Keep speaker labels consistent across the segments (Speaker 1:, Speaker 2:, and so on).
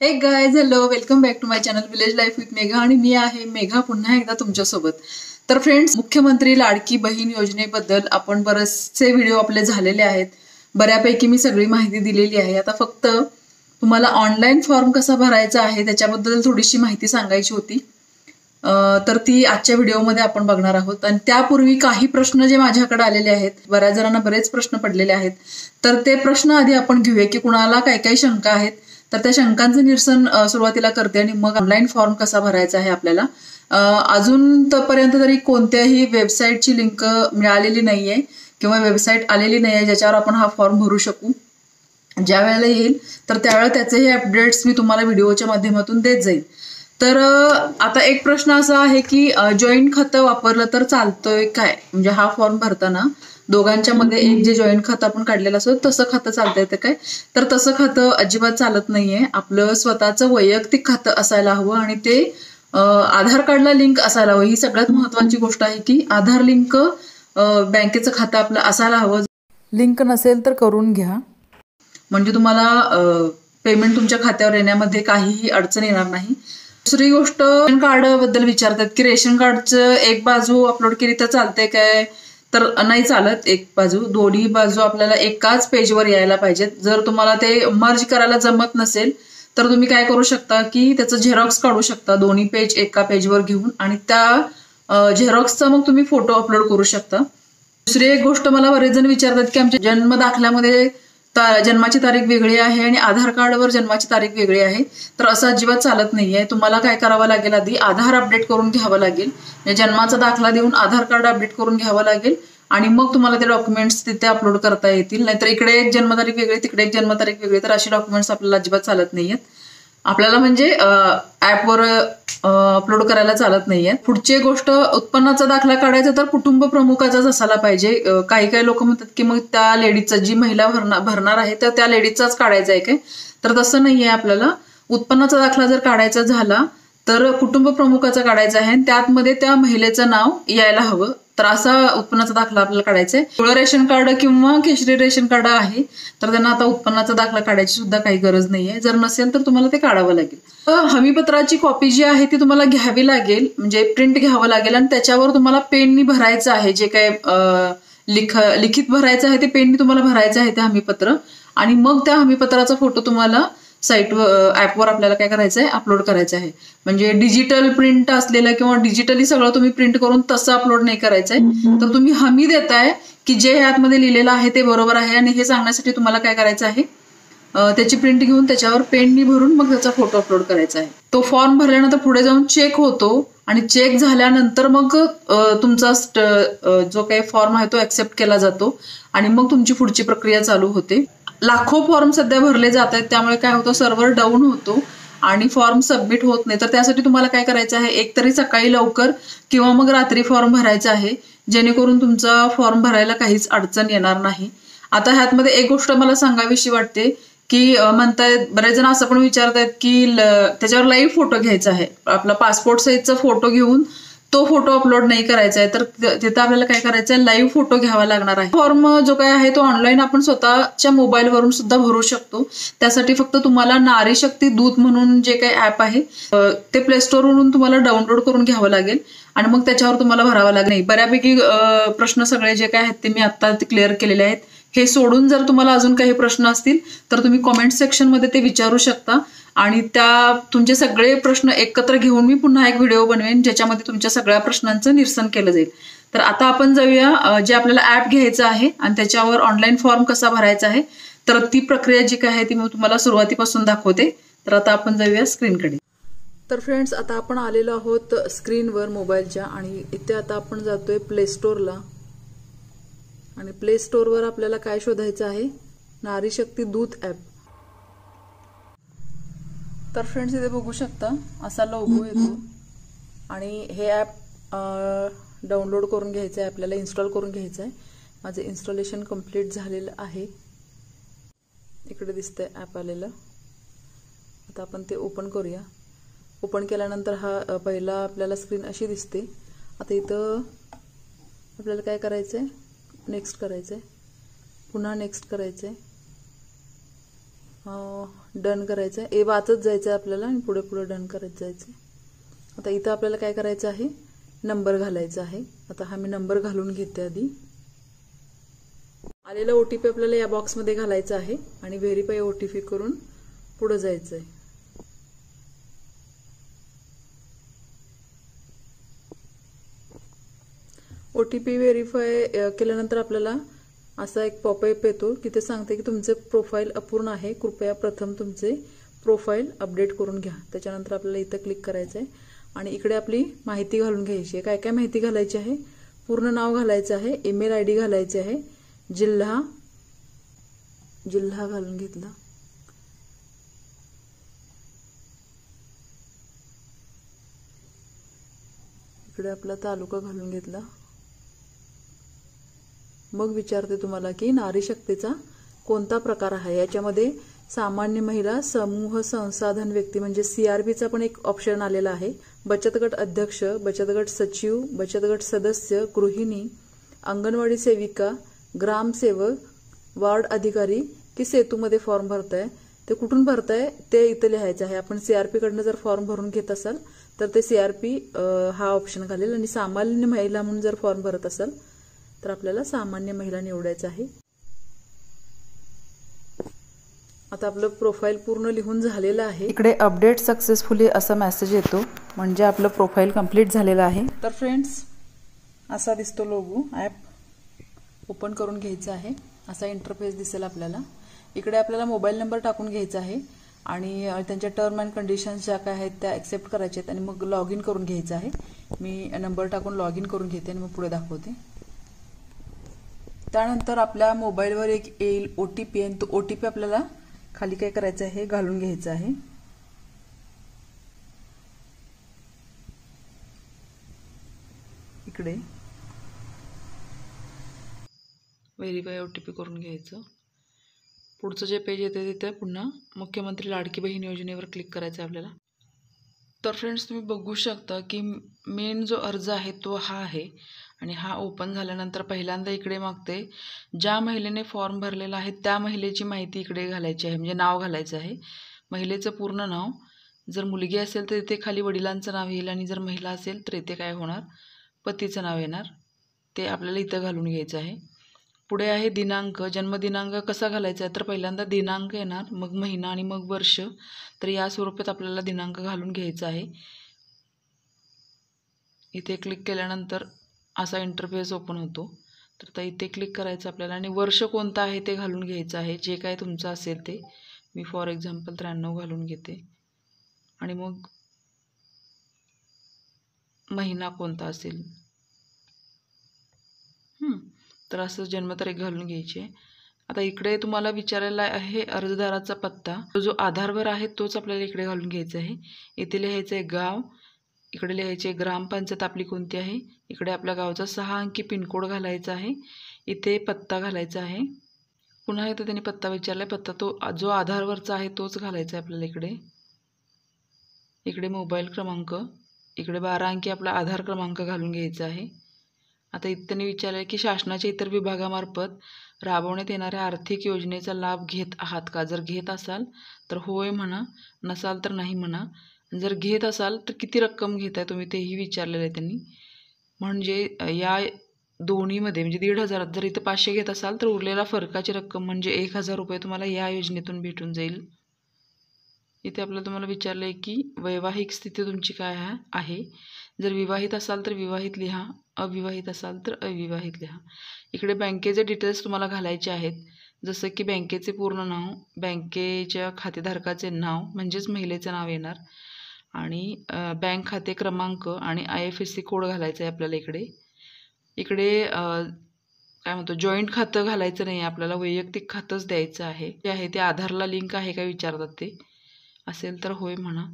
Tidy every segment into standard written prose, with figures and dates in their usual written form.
Speaker 1: हे guys hello welcome back to my channel village life with Megha आणि मी आहे मेघा पुन्हा एकदा तुमच्यासोबत। तर फ्रेंड्स, मुख्यमंत्री लाडकी बहीण योजनेबद्दल आपण बरेचसे व्हिडिओ आपले झालेले आहेत। बऱ्यापैकी मी सगळी माहिती दिलेली आहे। आता फक्त तुम्हाला ऑनलाईन फॉर्म कसा भरायचा आहे त्याच्याबद्दल थोडीशी माहिती सांगायची होती। तर ती आजच्या व्हिडिओमध्ये आपण बघणार आहोत। आणि त्यापूर्वी काही प्रश्न जे माझ्याकडे आलेले आहेत, बऱ्याच जणांना बरेच प्रश्न पडलेले आहेत, तर ते प्रश्न आधी आपण घेऊया की कुणाला काय काय शंका आहेत। तर त्या शंकांचं निरसन सुरुवातीला करते आणि मग ऑनलाईन फॉर्म कसा भरायचा आहे आपल्याला। अजून पर्यंत तरी कोणत्याही वेबसाईटची लिंक मिळालेली नाहीये किंवा वेबसाईट आलेली नाहीये ज्याच्यावर आपण हा फॉर्म भरू शकू। ज्या वेळेला येईल तर त्यावेळेला त्याचेही अपडेट्स मी तुम्हाला व्हिडिओच्या माध्यमातून देत जाईल। तर आता एक प्रश्न असा आहे की जॉईंट खातं वापरलं तर चालतोय काय, म्हणजे हा फॉर्म भरताना दोघांच्या मध्ये एक जे जॉईंट खातं आपण काढलेलं असतं तसं खातं चालतंय ते काय? तर तसं खातं अजिबात चालत नाहीये। आपलं स्वतःचं वैयक्तिक खातं असायला हवं आणि ते आधार कार्डला लिंक असायला हवं। ही सगळ्यात महत्वाची गोष्ट आहे की आधार लिंक बँकेचं खातं आपलं असायला हवं। लिंक नसेल तर करून घ्या, म्हणजे तुम्हाला पेमेंट तुमच्या खात्यावर येण्यामध्ये काहीही अडचण येणार नाही। दुसरी गोष्ट, रेशन कार्ड बद्दल विचारतात की रेशन कार्डचं एक बाजू अपलोड केली तर चालते काय? तर नाही चालत एक बाजू, दोन्ही बाजू आपल्याला एकाच पेजवर यायला पाहिजेत। जर तुम्हाला ते मर्ज करायला जमत नसेल तर तुम्ही काय करू शकता की त्याचं झेरॉक्स काढू शकता, दोन्ही पेज एका पेजवर घेऊन, आणि त्या झेरॉक्सचा मग तुम्ही फोटो अपलोड करू शकता। दुसरी एक गोष्ट, मला बरेच जण विचारतात की आमच्या जन्म दाखल्यामध्ये जन्माची तारीख वेगळी आहे आणि आधार कार्डवर जन्माची तारीख वेगळी आहे, तर असं अजिबात चालत नाहीये। तुम्हाला काय करावं लागेल, आधी आधार अपडेट करून घ्यावं लागेल, म्हणजे जन्माचा दाखला देऊन आधार कार्ड अपडेट करून घ्यावं लागेल आणि मग तुम्हाला ते डॉक्युमेंट्स तिथे अपलोड करता येतील। नाहीतर इकडे एक जन्मतारीख वेगळी तिकडे एक जन्मतारीख वेगळी, तर अशी डॉक्युमेंट्स आपल्याला अजिबात चालत नाहीयेत। आपल्याला म्हणजे ऍपवर अपलोड करायला चालत नाहीये। पुढची गोष्ट, उत्पन्नाचा दाखला काढायचा तर कुटुंब प्रमुखाचाच असायला पाहिजे। काही काही लोक म्हणतात की मग त्या लेडीजचा, जी महिला भरणार आहे तर त्या लेडीजचाच काढायचा आहे काय? तर तसं नाहीये। आपल्याला उत्पन्नाचा दाखला जर काढायचा झाला तर कुटुंब प्रमुखाचा काढायचा आहे आणि त्यामध्ये त्या महिलेचं नाव यायला हवं, तर असा उत्पन्नाचा दाखला आपल्याला काढायचा आहे। पिवळं रेशन कार्ड किंवा केशरी रेशन कार्ड आहे तर त्यांना आता उत्पन्नाचा दाखला काढायची सुद्धा काही गरज नाहीये। जर नसेल तर तुम्हाला ते काढावं लागेल। हमीपत्राची कॉपी जी आहे ती तुम्हाला घ्यावी लागेल, म्हणजे प्रिंट घ्यावं लागेल आणि त्याच्यावर तुम्हाला पेननी भरायचं आहे। जे काय लिखित भरायचं आहे ते पेननी तुम्हाला भरायचं आहे ते हमीपत्र, आणि मग त्या हमीपत्राचा फोटो तुम्हाला साईटवर ऍपवर आपल्याला काय करायचं आहे, अपलोड करायचं आहे। म्हणजे डिजिटल प्रिंट असलेलं किंवा डिजिटली सगळं तुम्ही प्रिंट करून तसं अपलोड नाही करायचंय। तर तुम्ही हमी देताय की जे ह्यामध्ये लिहिलेलं आहे ते बरोबर आहे, आणि हे सांगण्यासाठी तुम्हाला काय करायचं आहे, त्याची प्रिंट घेऊन त्याच्यावर पेननी भरून मग त्याचा फोटो अपलोड करायचा आहे। तो फॉर्म भरल्यानंतर पुढे जाऊन चेक होतो आणि चेक झाल्यानंतर मग तुमचा जो काही फॉर्म आहे तो ऍक्सेप्ट केला जातो आणि मग तुमची पुढची प्रक्रिया चालू होते। लाखो फॉर्म सध्या भरले जात आहेत, त्यामुळे काय होतं, सर्व्हर डाऊन होतो आणि फॉर्म सबमिट होत नाही। तर त्यासाठी तुम्हाला काय करायचं आहे, एकतरी सकाळी लवकर किंवा मग रात्री फॉर्म भरायचा आहे, जेणेकरून तुमचा फॉर्म भरायला काहीच अडचण येणार नाही। आता ह्यातमध्ये एक गोष्ट मला सांगावीशी वाटते की म्हणतायत बरेच जण असं पण विचारतायत की त्याच्यावर लाईव्ह फोटो घ्यायचा आहे, आपला पासपोर्ट साईजचा फोटो घेऊन तो फोटो अपलोड नाही करायचा आहे। तर तिथं आपल्याला काय करायचं आहे, लाईव्ह फोटो घ्यावा लागणार आहे। फॉर्म जो काय आहे तो ऑनलाईन आपण स्वतःच्या मोबाईलवरून सुद्धा भरू शकतो। त्यासाठी फक्त तुम्हाला नारी शक्ती दूत म्हणून जे काही ऍप आहे ते प्ले स्टोअरवरून तुम्हाला डाउनलोड करून घ्यावं लागेल आणि मग त्याच्यावर तुम्हाला भरावं लागेल। बऱ्यापैकी प्रश्न सगळे जे काय आहेत ते मी आता क्लिअर केलेले आहेत। हे सोडून जर तुम्हाला अजून काही प्रश्न असतील तर तुम्ही कॉमेंट सेक्शन मध्ये ते विचारू शकता आणि त्या तुमचे सगळे प्रश्न एकत्र घेऊन मी पुन्हा एक व्हिडिओ बनवेन ज्याच्यामध्ये तुमच्या सगळ्या प्रश्नांचं निरसन केलं जाईल। तर आता आपण जाऊया, जे आपल्याला ऍप घ्यायचं आहे आणि त्याच्यावर ऑनलाईन फॉर्म कसा भरायचा आहे, तर ती प्रक्रिया जी काय आहे ती मी तुम्हाला सुरुवातीपासून दाखवते। तर आता आपण जाऊया स्क्रीनकडे। तर फ्रेंड्स, आता आपण आलेलो आहोत स्क्रीनवर मोबाईलच्या, आणि इथे आता आपण जातोय प्ले स्टोअरला, आणि प्ले स्टोअरवर आपल्याला काय शोधायचं आहे, नारी शक्ती दूत ऍप। तर फ्रेंड्स, इथे बघू शकता असा लोगो येतो आणि हे ऍप डाउनलोड करून घ्यायचं आहे, आपल्याला इन्स्टॉल करून घ्यायचं आहे। माझं इन्स्टॉलेशन कंप्लीट झालेलं आहे, इकडे दिसतंय ऍप आलेलं। आता आपण ते ओपन करूया। ओपन केल्यानंतर हा पहिला आपल्याला स्क्रीन अशी दिसते। आता इथं आपल्याला काय करायचंय, नेक्स्ट करायचंय, पुन्हा नेक्स्ट करायचंय, डन करायचं आहे. वाचत जायचं आहे आपल्याला आणि पुढे पुढे डन करत जायचं. आता इथं आपल्याला काय करायचं आहे, नंबर घालायचा आहे. आता हा मी नंबर घालून घेते. आधी आलेला OTP आपल्याला या बॉक्समध्ये घालायचा आहे आणि व्हेरीफाय OTP करून पुढे जायचं आहे. OTP व्हेरीफाय केल्यानंतर आपल्याला असा एक पॉपअप येतो की ते सांगते की तुमचे प्रोफाईल अपूर्ण आहे, कृपया प्रथम तुमचे प्रोफाईल अपडेट करून घ्या. त्याच्यानंतर आपल्याला इथं क्लिक करायचं आहे आणि इकडे आपली माहिती घालून घ्यायची आहे. काय काय माहिती घालायची आहे, पूर्ण नाव घालायचं आहे, ईमेल ID घालायचे आहे, जिल्हा घालून घेतला. इकडे आपला तालुका घालून घेतला. मग विचारते तुम्हाला की नारी शक्तीचा कोणता प्रकार आहे. याच्यामध्ये सामान्य महिला, समूह संसाधन व्यक्ती म्हणजे CRPचा पण एक ऑप्शन आलेला आहे. बचत गट अध्यक्ष, बचत गट सचिव, बचत गट सदस्य, गृहिणी, अंगणवाडी सेविका, ग्रामसेवक, वार्ड अधिकारी की सेतूमध्ये फॉर्म भरताय, ते कुठून भरताय ते इथं लिहायचं आहे. आपण CRP कडनं जर फॉर्म भरून घेत असाल तर ते CRP हा ऑप्शन घालेल आणि सामान्य महिला म्हणून जर फॉर्म भरत असाल तर आपल्याला सामान्य महिला निवडायचं आहे. आता आपलं प्रोफाईल पूर्ण लिहून झालेलं आहे. इकडे अपडेट सक्सेसफुली असा मेसेज येतो, म्हणजे आपलं प्रोफाईल कंप्लीट झालेलं आहे. तर फ्रेंड्स, असा दिसतो लोगो. ॲप ओपन करून घ्यायचं आहे. असा इंटरफेस दिसेल आपल्याला. इकडे आपल्याला मोबाईल नंबर टाकून घ्यायचा आहे आणि त्यांच्या टर्म अँड कंडिशन्स ज्या काय आहेत त्या ॲक्सेप्ट करायच्या आहेत आणि मग लॉग इन करून घ्यायचं आहे. मी नंबर टाकून लॉग इन करून घेते आणि मग पुढे दाखवते. त्यानंतर आपल्या मोबाईलवर एक येईल OTP आणि तो OTP आपल्याला खाली काय करायचं आहे, घालून घ्यायचं आहे. इकडे व्हेरीफाय OTP करून घ्यायचं. पुढचं जे पेज येते तिथे पुन्हा मुख्यमंत्री लाडकी बहीण योजनेवर क्लिक करायचं आहे आपल्याला. तर फ्रेंड्स, तुम्ही बघू शकता की मेन जो अर्ज आहे तो हा आहे आणि हा ओपन झाल्यानंतर पहिल्यांदा इकडे मागते ज्या महिलेने फॉर्म भरलेला आहे त्या महिलेची माहिती इकडे घालायची आहे, म्हणजे नाव घालायचं आहे, महिलेचं पूर्ण नाव. जर मुलगी असेल तर इथे खाली वडिलांचं नाव येईल आणि जर महिला असेल तर इथे काय होणार, पतीचं नाव येणार. ते आपल्याला इथं घालून घ्यायचं आहे. पुढे आहे दिनांक. जन्मदिनांक कसा घालायचा आहे तर पहिल्यांदा दिनांक येणार, मग महिना आणि मग वर्ष. तर या स्वरूपात आपल्याला दिनांक घालून घ्यायचा आहे. इथे क्लिक केल्यानंतर असा इंटरफेस ओपन होतो. तर आता इथे क्लिक करायचं आपल्याला आणि वर्ष कोणतं आहे ते घालून घ्यायचं आहे, जे काय तुमचं असेल ते. मी फॉर एक्झाम्पल 93 घालून घेते आणि मग महिना कोणता असेल तर असं जन्मतारीख घालून घ्यायची आहे. आता इकडे तुम्हाला विचारायला आहे अर्जदाराचा पत्ता, जो आधारवर आहे तोच आपल्याला इकडे घालून घ्यायचा आहे. इथे लिहायचं आहे गाव, इकडे लिहायचे ग्रामपंचायत आपली कोणती आहे, इकडे आपल्या गावचा 6 अंकी पिनकोड घालायचा आहे, इथे पत्ता घालायचा आहे. पुन्हा इथे त्यांनी पत्ता विचारला आहे, पत्ता तो जो आधारवरचा आहे तोच घालायचा आहे आपल्याला इकडे. इकडे मोबाईल क्रमांक, इकडे 12 अंकी आपला आधार क्रमांक घालून घ्यायचा आहे. आता इथे त्यांनी विचारलं की शासनाच्या इतर विभागामार्फत राबवण्यात येणाऱ्या आर्थिक योजनेचा लाभ घेत आहात का. जर घेत असाल तर होय म्हणा, नसाल तर नाही म्हणा. जर घेत असाल तर किती रक्कम घेताय तुम्ही तेही विचारलेलं आहे त्यांनी. म्हणजे या दोन्हीमध्ये म्हणजे 1,500 जर इथं 500 घेत असाल तर उरलेला फरकाची रक्कम म्हणजे 1,000 रुपये तुम्हाला या योजनेतून भेटून जाईल. इथे आपल्याला तुम्हाला विचारलं आहे की वैवाहिक स्थिती तुमची काय आहे. जर विवाहित असाल तर विवाहित लिहा, अविवाहित असाल तर अविवाहित लिहा. इकडे बँकेचे डिटेल्स तुम्हाला घालायचे आहेत, जसं की बँकेचे पूर्ण नाव, बँकेच्या खातेधारकाचे नाव म्हणजेच महिलेचं नाव येणार आणि बँक खाते क्रमांक आणि IFSC कोड घालायचा आहे आपल्याला. इकडे काय म्हणतो जॉईंट खातं घालायचं नाही, आपल्याला वैयक्तिक खातंच द्यायचं आहे. ते आहे ते आधारला लिंक आहे का विचारतात, ते असेल तर होय म्हणा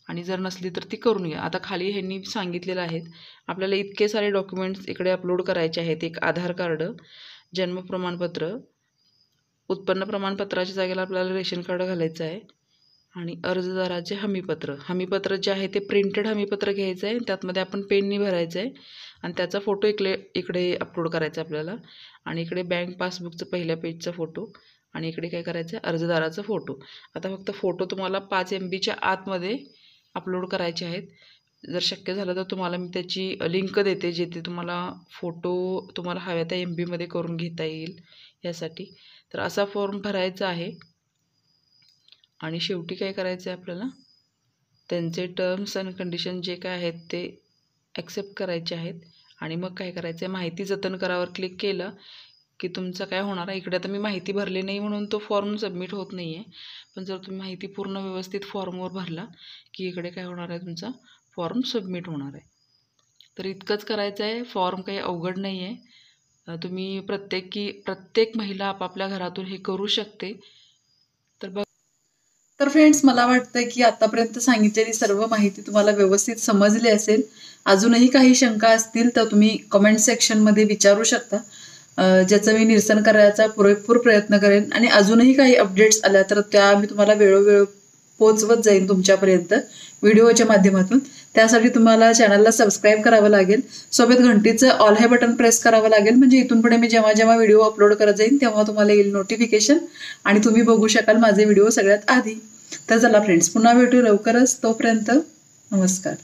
Speaker 1: आणि जर नसली तर ती करून घ्या. आता खाली ह्यांनी सांगितलेलं आहे आपल्याला इतके सारे डॉक्युमेंट्स इकडे अपलोड करायचे आहेत. एक आधार कार्ड, जन्म प्रमाणपत्र, उत्पन्न प्रमाणपत्राच्या जागेला आपल्याला रेशन कार्ड घालायचं आहे आणि अर्जदाराचे हमीपत्र. हमीपत्र जे आहे ते प्रिंटेड हमीपत्र घ्यायचं आहे, त्यातमध्ये आपण पेननी भरायचं आहे आणि त्याचा फोटो इकडे अपलोड करायचा आपल्याला. आणि इकडे बँक पासबुकचं पहिल्या पेजचा फोटो आणि इकडे काय करायचं आहे, अर्जदाराचा फोटो. आता फक्त फोटो तुम्हाला 5 MBच्या आतमध्ये अपलोड करायचे आहेत. जर शक्य झालं तर तुम्हाला मी त्याची लिंक देते, जिथे तुम्हाला फोटो तुम्हाला हव्या त्या MBमध्ये करून घेता येईल यासाठी. तर असा फॉर्म भरायचा आहे आणि शेवटी काय करायचं आहे आपल्याला, त्यांचे टर्म्स अँड कंडिशन जे काय आहेत ते ॲक्सेप्ट करायचे आहेत. आणि मग काय करायचं आहे, माहिती जतन करावर क्लिक केलं की तुमचं काय होणार आहे, इकडे आता मी माहिती भरली नाही म्हणून तो फॉर्म सबमिट होत नाही आहे. पण जर तुम्ही माहिती पूर्ण व्यवस्थित फॉर्मवर भरला की इकडे काय होणार आहे, तुमचा फॉर्म सबमिट होणार आहे. तर इतकंच करायचं आहे, फॉर्म काही अवघड नाही आहे. तुम्ही प्रत्येक महिला आपापल्या घरातून हे करू शकते. तर फ्रेंड्स, मला वाटतं की आतापर्यंत सांगितलेली सर्व माहिती तुम्हाला व्यवस्थित समजली असेल. अजूनही काही शंका असतील तर तुम्ही कमेंट सेक्शनमध्ये विचारू शकता, ज्याचं मी निरसन करायचा पुरेपूर प्रयत्न करेन. आणि अजूनही काही अपडेट्स आल्या तर त्या मी तुम्हाला वेळोवेळी पोहोचवत जाईन तुमच्यापर्यंत व्हिडिओच्या माध्यमातून. त्यासाठी तुम्हाला चॅनलला सबस्क्राईब करावं लागेल, सोबत घंटीचं ऑल हे बटन प्रेस करावं लागेल, म्हणजे इथून पुढे मी जेव्हा जेव्हा व्हिडिओ अपलोड करत जाईन तेव्हा तुम्हाला येईल नोटिफिकेशन आणि तुम्ही बघू शकाल माझे व्हिडिओ सगळ्यात आधी. तर चला फ्रेंड्स, पुन्हा भेटू लवकरच. तोपर्यंत नमस्कार.